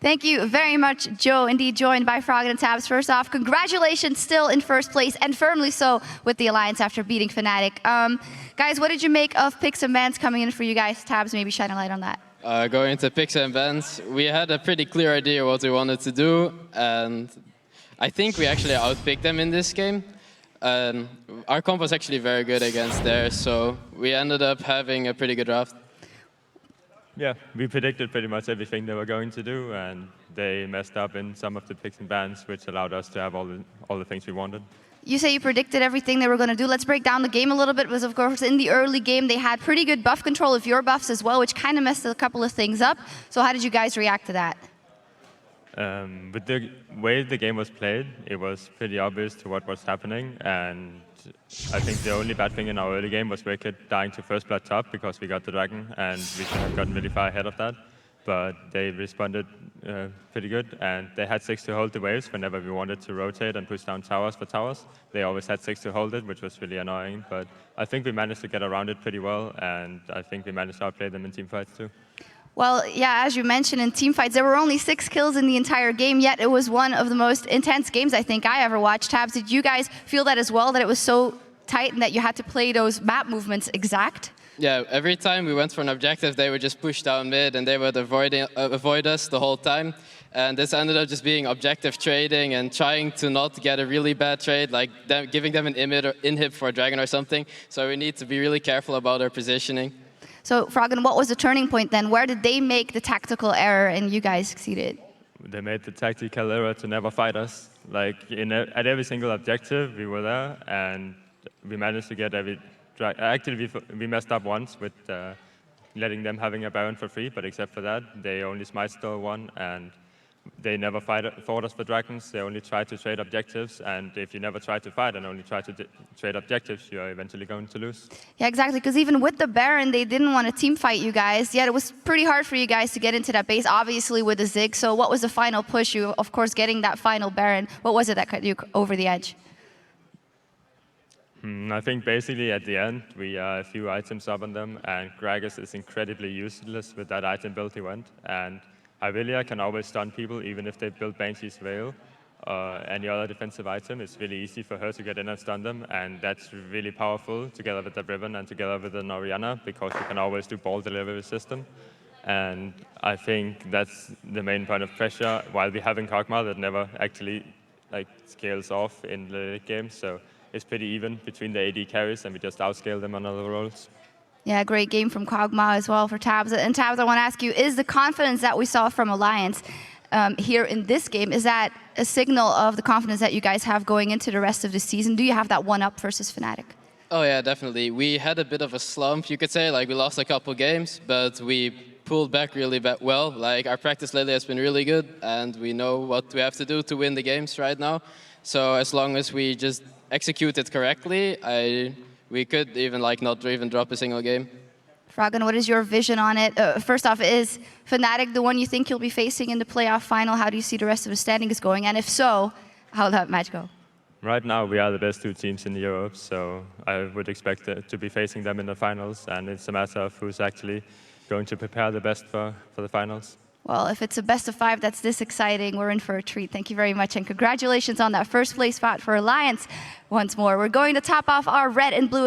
Thank you very much, Joe. Indeed, joined by Frog and Tabs. First off, congratulations, still in first place, and firmly so with the Alliance after beating Fnatic. Guys, what did you make of picks and bans coming in for you guys? Tabs, maybe shine a light on that. Going into picks and bans, we had a pretty clear idea what we wanted to do, and I think we actually outpicked them in this game. Our comp was actually very good against theirs, so we ended up having a pretty good draft. Yeah, we predicted pretty much everything they were going to do, and they messed up in some of the picks and bans, which allowed us to have all the things we wanted. You say you predicted everything they were going to do. Let's break down the game a little bit, because of course in the early game they had pretty good buff control of your buffs as well, which kind of messed a couple of things up. So how did you guys react to that? With the way the game was played, it was pretty obvious to what was happening, and I think the only bad thing in our early game was Wicked dying to first blood top because we got the dragon, and we should have gotten really far ahead of that. But they responded pretty good, and they had 6 to hold the waves whenever we wanted to rotate and push down towers for towers. They always had 6 to hold it, which was really annoying, but I think we managed to get around it pretty well, and I think we managed to outplay them in teamfights too. Well, yeah, as you mentioned, in teamfights, there were only 6 kills in the entire game, yet it was one of the most intense games I think I ever watched. Tabs, did you guys feel that as well, that it was so tight and that you had to play those map movements exact? Yeah, every time we went for an objective, they would just push down mid, and they would avoid us the whole time. And this ended up just being objective trading and trying to not get a really bad trade, like giving them an inhib for a dragon or something. So we need to be really careful about our positioning. So, Froggen, what was the turning point then? Where did they make the tactical error and you guys succeeded? They made the tactical error to never fight us. Like, at every single objective, we were there, and we managed to get every... Actually, we messed up once with letting them having a Baron for free, but except for that, they only smite stole one, and they never fought us for dragons. They only tried to trade objectives, and if you never try to fight and only try to trade objectives, you're eventually going to lose. Yeah, exactly, because even with the Baron, they didn't want to team fight you guys, yet it was pretty hard for you guys to get into that base, obviously with the Zig. So what was the final push? You, of course, getting that final Baron. What was it that cut you over the edge? I think basically at the end, we a few items up on them, and Gragas is incredibly useless with that item build he went. And Irelia can always stun people, even if they build Banshee's Veil or any other defensive item. It's really easy for her to get in and stun them, and that's really powerful together with the Riven and together with the Orianna, because you can always do ball delivery system. And I think that's the main point of pressure, while we have in Kog'Maw that never actually scales off in the game. So it's pretty even between the AD carries, and we just outscale them on other roles. Yeah, great game from Kog'Maw as well for Tabs. And Tabs, I want to ask you, is the confidence that we saw from Alliance here in this game, is that a signal of the confidence that you guys have going into the rest of the season? Do you have that one up versus Fnatic? Oh yeah, definitely. We had a bit of a slump, you could say. Like, we lost a couple games, but we pulled back really well. Like, our practice lately has been really good, and we know what we have to do to win the games right now. So as long as we just execute it correctly, we could even not even drop a single game. Froggen, what is your vision on it? First off, is Fnatic the one you think you'll be facing in the playoff final? How do you see the rest of the standings going? And if so, how will that match go? Right now, we are the best 2 teams in Europe, so I would expect to be facing them in the finals, and it's a matter of who's actually going to prepare the best for the finals. Well, if it's a best of 5 that's this exciting, we're in for a treat. Thank you very much, and congratulations on that first place spot for Alliance once more. We're going to top off our red and blue